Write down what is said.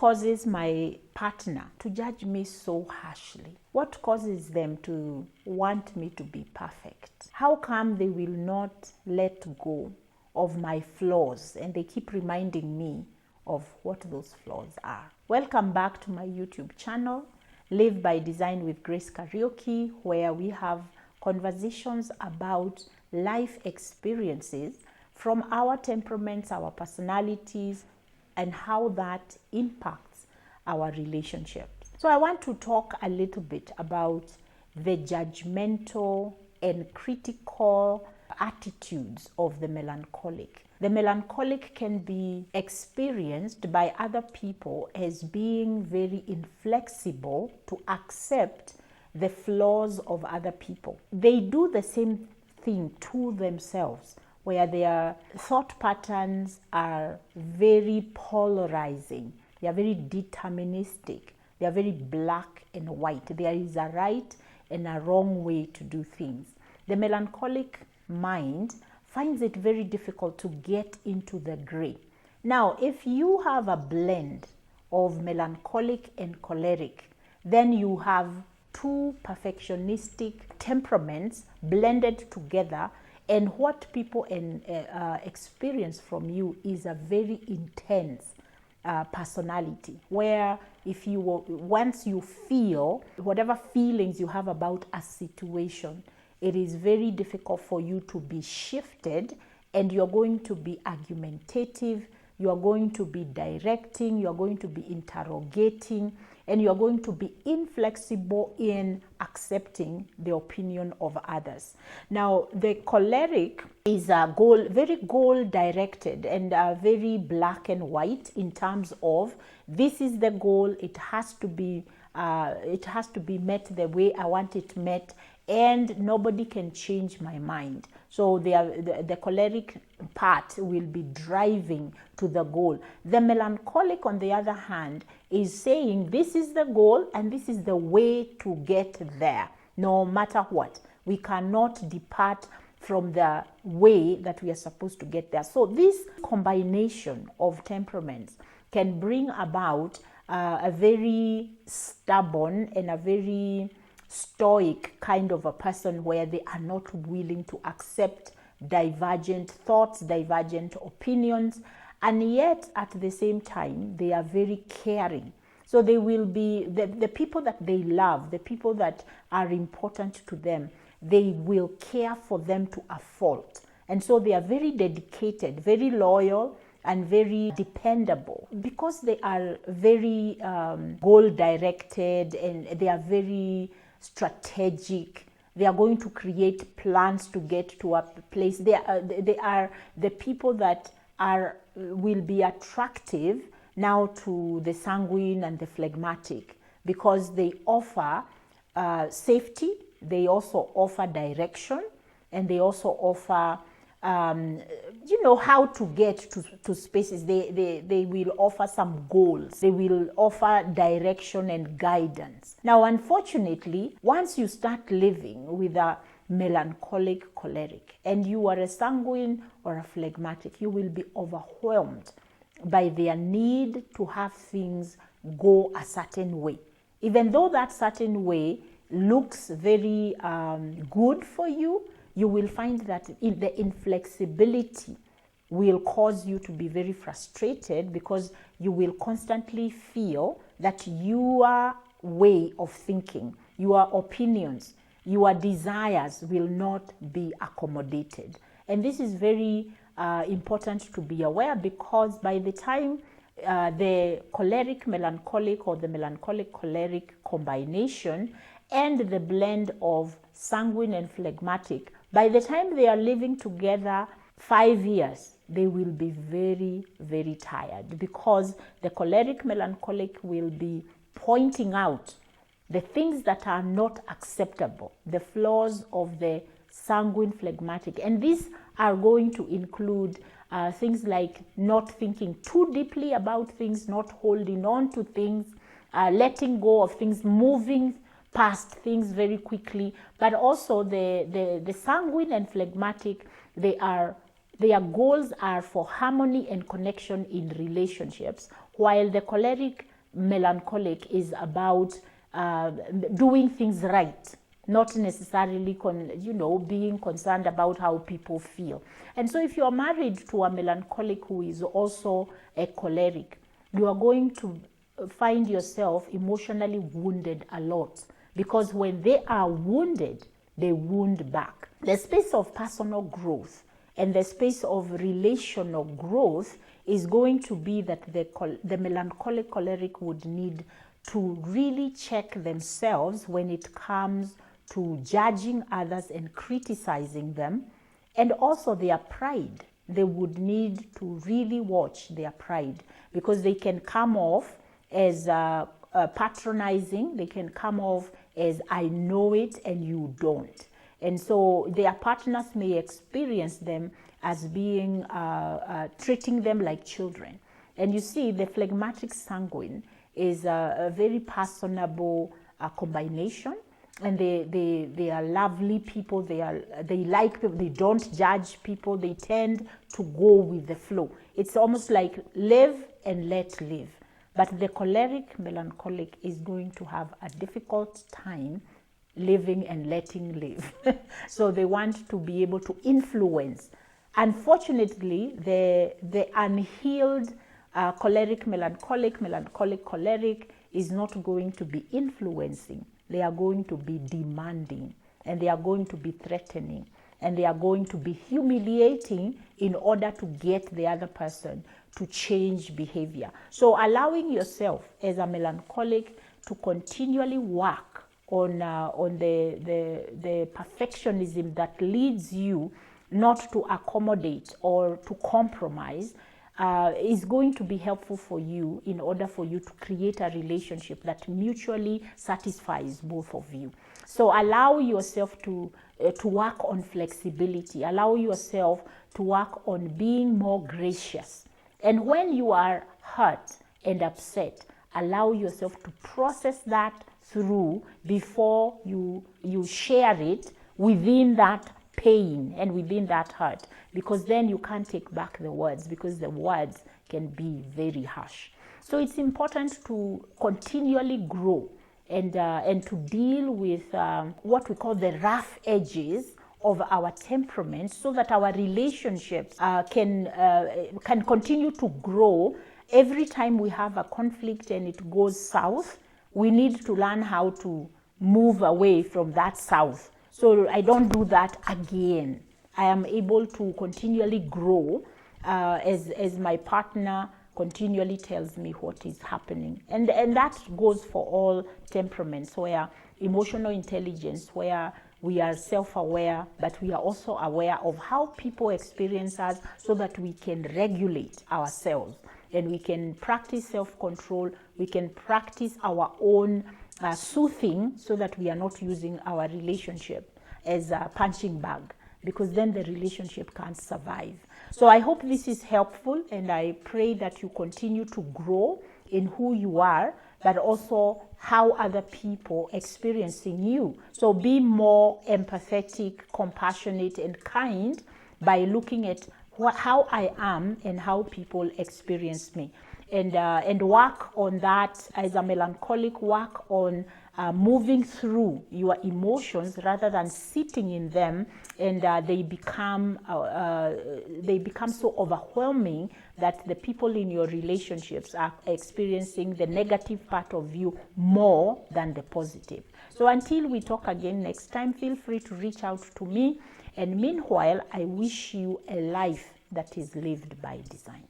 causes my partner to judge me so harshly? What causes them to want me to be perfect? How come they will not let go of my flaws and they keep reminding me of what those flaws are? Welcome back to my YouTube channel, Live by Design with Grace Kariuki, where we have conversations about life experiences from our temperaments, our personalities, and how that impacts our relationships. So I want to talk a little bit about the judgmental and critical attitudes of the melancholic. The melancholic can be experienced by other people as being very inflexible to accept the flaws of other people. They do the same thing to themselves, where their thought patterns are very polarizing. They are very deterministic. They are very black and white. There is a right and a wrong way to do things. The melancholic mind finds it very difficult to get into the gray. Now, if you have a blend of melancholic and choleric, then you have two perfectionistic temperaments blended together, and what people experience from you is a very intense personality, where if you once you feel whatever feelings you have about a situation, it is very difficult for you to be shifted, and you're going to be argumentative, you are going to be directing, you are going to be interrogating, and you are going to be inflexible in accepting the opinion of others. Now, the choleric is a very goal-directed and very black and white in terms of this is the goal. It has to be met the way I want it met, and nobody can change my mind. So the choleric part will be driving to the goal. The melancholic, on the other hand, is saying this is the goal and this is the way to get there, no matter what. We cannot depart from the way that we are supposed to get there. So this combination of temperaments can bring about a very stubborn and a very stoic kind of a person, where they are not willing to accept divergent thoughts, divergent opinions, and yet at the same time they are very caring. So they will be the people that they love, the people that are important to them, they will care for them to a fault. And so they are very dedicated, very loyal, and very dependable, because they are very goal-directed, and they are very strategic. They are going to create plans to get to a place. They are the people that will be attractive now to the sanguine and the phlegmatic, because they offer safety, they also offer direction, and they also offer how to get to spaces. They will offer some goals. They will offer direction and guidance. Now, unfortunately, once you start living with a melancholic choleric and you are a sanguine or a phlegmatic, you will be overwhelmed by their need to have things go a certain way. Even though that certain way looks very good for you, you will find that the inflexibility will cause you to be very frustrated, because you will constantly feel that your way of thinking, your opinions, your desires will not be accommodated. And this is very important to be aware, because by the time the choleric melancholic or the melancholic choleric combination and the blend of sanguine and phlegmatic, by the time they are living together 5 years, they will be very, very tired, because the choleric melancholic will be pointing out the things that are not acceptable, the flaws of the sanguine phlegmatic. And these are going to include things like not thinking too deeply about things, not holding on to things, letting go of things, moving past things very quickly. But also the sanguine and phlegmatic, their goals are for harmony and connection in relationships, while the choleric melancholic is about doing things right, not necessarily being concerned about how people feel. And so if you are married to a melancholic who is also a choleric, you are going to find yourself emotionally wounded a lot, because when they are wounded, they wound back. The space of personal growth and the space of relational growth is going to be that the melancholic choleric would need to really check themselves when it comes to judging others and criticizing them, and also their pride. They would need to really watch their pride, because they can come off as patronizing. They can come off as I know it and you don't. And so their partners may experience them as being treating them like children. And you see, the phlegmatic sanguine is a very personable combination, and they are lovely people. They like people. They don't judge people. They tend to go with the flow. It's almost like live and let live. But the choleric melancholic is going to have a difficult time living and letting live. So they want to be able to influence. Unfortunately, the unhealed choleric melancholic choleric is not going to be influencing. They are going to be demanding, and they are going to be threatening, and they are going to be humiliating in order to get the other person to change behavior. So allowing yourself as a melancholic to continually work on the perfectionism that leads you not to accommodate or to compromise is going to be helpful for you in order for you to create a relationship that mutually satisfies both of you. So allow yourself to work on flexibility. Allow yourself to work on being more gracious. And when you are hurt and upset, allow yourself to process that through before you share it within that pain and within that hurt, because then you can't take back the words, because the words can be very harsh. So it's important to continually grow and to deal with what we call the rough edges of our temperament, so that our relationships can continue to grow. Every time we have a conflict and it goes south, we need to learn how to move away from that south. So I don't do that again. I am able to continually grow as my partner continually tells me what is happening. And that goes for all temperaments, where emotional intelligence, where we are self-aware, but we are also aware of how people experience us, so that we can regulate ourselves and we can practice self-control. We can practice our own soothing, so that we are not using our relationship as a punching bag, because then the relationship can't survive. So I hope this is helpful, and I pray that you continue to grow in who you are, but also how other people experiencing you. So be more empathetic, compassionate, and kind by looking at how I am and how people experience me. And work on that as a melancholic. Work on moving through your emotions rather than sitting in them, and they become so overwhelming that the people in your relationships are experiencing the negative part of you more than the positive. So until we talk again next time, feel free to reach out to me, and meanwhile, I wish you a life that is lived by design.